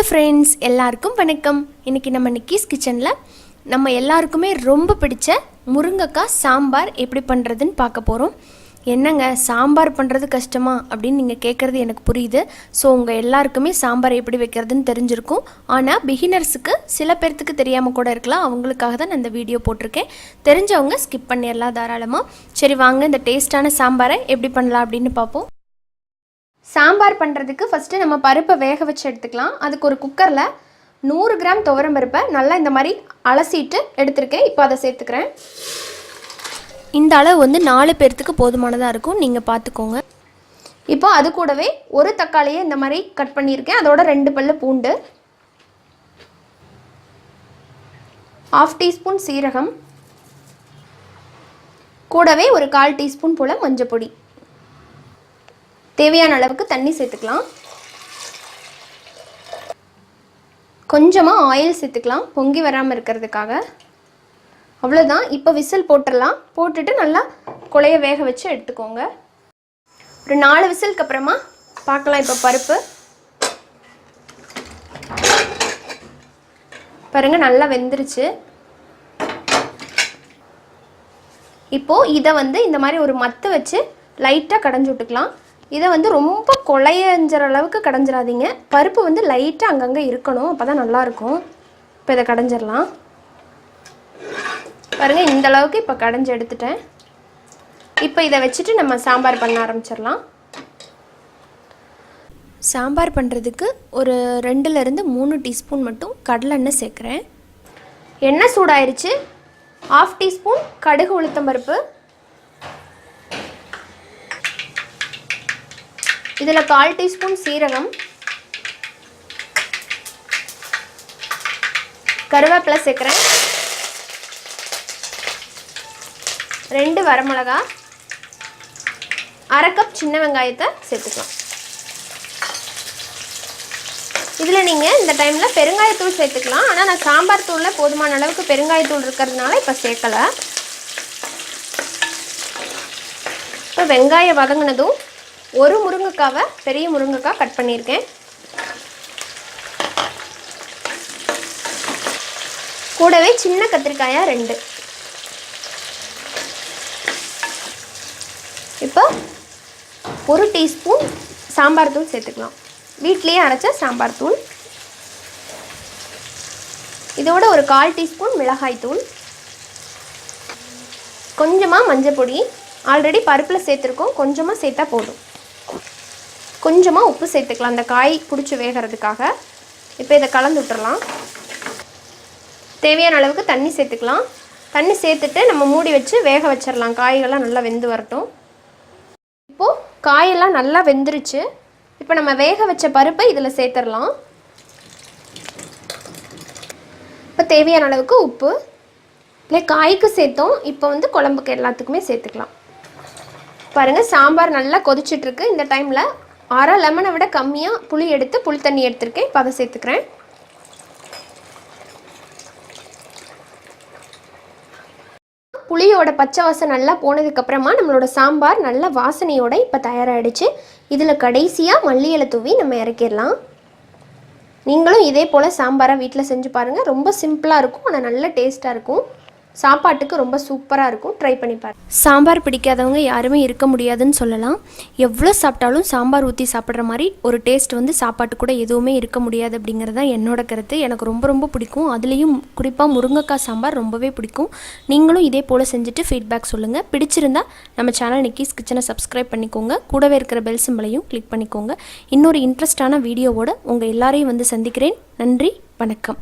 Hello friends, எல்லாருக்கும் வணக்கம். இன்றைக்கி நம்ம நிக்கிஸ் கிச்சனில் நம்ம எல்லாருக்குமே ரொம்ப பிடிச்ச முருங்கைக்காய் சாம்பார் எப்படி பண்ணுறதுன்னு பார்க்க போகிறோம். என்னங்க சாம்பார் பண்ணுறது கஷ்டமா அப்படின்னு நீங்கள் கேட்குறது எனக்கு புரியுது. ஸோ உங்கள் எல்லாருக்குமே சாம்பார் எப்படி வைக்கிறதுன்னு தெரிஞ்சிருக்கும். ஆனால் பிகினர்ஸுக்கு சில பேர்த்துக்கு தெரியாமல் கூட இருக்கலாம். அவங்களுக்காக தான் நான் இந்த வீடியோ போட்டிருக்கேன். தெரிஞ்சவங்க ஸ்கிப் பண்ணிடலாம் தாராளமாக. சரி வாங்க இந்த டேஸ்ட்டான சாம்பாரை எப்படி பண்ணலாம் அப்படின்னு பார்ப்போம். சாம்பார் பண்ணுறதுக்கு ஃபஸ்ட்டு நம்ம பருப்பை வேக வச்சு எடுத்துக்கலாம். அதுக்கு ஒரு குக்கரில் 100 கிராம் துவரம் பருப்பை நல்லா இந்த மாதிரி அலசிட்டு எடுத்துருக்கேன். இப்போ அதை சேர்த்துக்கிறேன். இந்த அளவு 4 பேர்த்துக்கு போதுமானதாக இருக்கும், நீங்கள் பார்த்துக்கோங்க. இப்போ அது கூடவே ஒரு தக்காளியை இந்த மாதிரி கட் பண்ணியிருக்கேன். அதோட 2 பல்லு பூண்டு, 1/2 டீஸ்பூன் சீரகம், கூடவே ஒரு 1/4 டீஸ்பூன் போல் மஞ்சள் பொடி. தேவையான அளவுக்கு தண்ணி சேர்த்துக்கலாம். கொஞ்சமாக ஆயில் சேர்த்துக்கலாம் பொங்கி வராமல் இருக்கிறதுக்காக. அவ்வளோதான். இப்போ விசில் போட்டுடலாம். போட்டுட்டு நல்லா குழைய வேக வச்சு எடுத்துக்கோங்க. ஒரு 4 விசிலுக்கு அப்புறமா பார்க்கலாம். இப்போ பருப்பு பாருங்கள் நல்லா வெந்துருச்சு. இப்போது இதை இந்த மாதிரி ஒரு மத்து வச்சு லைட்டாக கடைஞ்சி விட்டுக்கலாம். இதை ரொம்ப குழையஞ்சிற அளவுக்கு கடைஞ்சிடாதீங்க. பருப்பு லைட்டாக அங்கங்கே இருக்கணும், அப்போ தான் நல்லாயிருக்கும். இப்போ இதை கடைஞ்சிடலாம். பாருங்கள் இந்த அளவுக்கு இப்போ கடைஞ்சி எடுத்துட்டேன். இப்போ இதை வச்சுட்டு நம்ம சாம்பார் பண்ண ஆரம்பிச்சிடலாம். சாம்பார் பண்ணுறதுக்கு ஒரு 2லேருந்து 3 டீஸ்பூன் மட்டும் கடலெண்ணெய் சேர்க்குறேன். எண்ணெய் சூடாயிருச்சு. 1/2 டீஸ்பூன் கடுகு உளுத்தம்பருப்பு, இதில் 1/4 டீஸ்பூன் சீரகம், கருவேப்பிலை சேர்க்குறேன், 2 வரமிளகா, 1/2 கப் சின்ன வெங்காயத்தை சேர்த்துக்கலாம். இதில் நீங்கள் இந்த டைமில் பெருங்காயத்தூள் சேர்த்துக்கலாம். ஆனால் நான் சாம்பார் தூளில் போதுமான அளவுக்கு பெருங்காயத்தூள் இருக்கிறதுனால இப்போ சேர்க்கலை. இப்போ வெங்காயம் வதங்கினதும் ஒரு முருங்கைக்காவை, பெரிய முருங்கைக்காய் கட் பண்ணியிருக்கேன், கூடவே சின்ன கத்திரிக்காயாக 2. இப்போ 1 டீஸ்பூன் சாம்பார் தூள் சேர்த்துக்கலாம். வீட்லேயே அரைச்ச சாம்பார் தூள். இதோட ஒரு 1/4 டீஸ்பூன் மிளகாய் தூள், கொஞ்சமாக மஞ்சள் பொடி. ஆல்ரெடி பருப்பில் சேர்த்துருக்கோம், கொஞ்சமாக சேர்த்தா போதும். கொஞ்சமாக உப்பு சேர்த்துக்கலாம் அந்த காய் பிடிச்சி வேகிறதுக்காக. இப்போ இதை கலந்து விட்டுறலாம். தேவையான அளவுக்கு தண்ணி சேர்த்துக்கலாம். தண்ணி சேர்த்துட்டு நம்ம மூடி வச்சு வேக வச்சிடலாம். காய்கள்லாம் நல்லா வெந்து வரட்டும். இப்போது காயெல்லாம் நல்லா வெந்துருச்சு. இப்போ நம்ம வேக வச்ச பருப்பை இதில் சேர்த்துடலாம். இப்போ தேவையான அளவுக்கு உப்பு இல்லை காய்க்கு சேர்த்தோம். இப்போ குழம்புக்கு எல்லாத்துக்குமே சேர்த்துக்கலாம். பாருங்கள் சாம்பார் நல்லா கொதிச்சிட்ருக்கு. இந்த டைமில் 1/2 லெமனை விட கம்மியாக புளி எடுத்து புளி தண்ணி எடுத்துருக்கேன். இப்போ அதை சேர்த்துக்கிறேன். புளியோட பச்சை வாசம் நல்லா போனதுக்கப்புறமா நம்மளோட சாம்பார் நல்ல வாசனையோடு இப்போ தயாராகிடுச்சு. இதில் கடைசியாக மல்லி இலை தூவி நம்ம இறக்கிடலாம். நீங்களும் இதே போல் சாம்பாரை வீட்டில் செஞ்சு பாருங்கள். ரொம்ப சிம்பிளாக இருக்கும், ஆனால் நல்ல டேஸ்ட்டாக இருக்கும். சாப்பாட்டுக்கு ரொம்ப சூப்பராக இருக்கும். ட்ரை பண்ணி பாருங்கள். சாம்பார் பிடிக்காதவங்க யாருமே இருக்க முடியாதுன்னு சொல்லலாம். எவ்வளோ சாப்பிட்டாலும் சாம்பார் ஊற்றி சாப்பிட்ற மாதிரி ஒரு டேஸ்ட் சாப்பாட்டு கூட எதுவுமே இருக்க முடியாது அப்படிங்கிறது தான் என்னோட கருத்து. எனக்கு ரொம்ப ரொம்ப பிடிக்கும். அதுலேயும் குறிப்பாக முருங்கைக்காய் சாம்பார் ரொம்பவே பிடிக்கும். நீங்களும் இதே போல் செஞ்சுட்டு ஃபீட்பேக் சொல்லுங்கள். பிடிச்சிருந்தா நம்ம சேனல் நிக்கிஸ் கிச்சனை சப்ஸ்கிரைப் பண்ணிக்கோங்க. கூடவே இருக்கிற பெல் சிம்பளையும் கிளிக் பண்ணிக்கோங்க. இன்னொரு இன்ட்ரெஸ்டான வீடியோவோடு உங்கள் எல்லாரையும் சந்திக்கிறேன். நன்றி, வணக்கம்.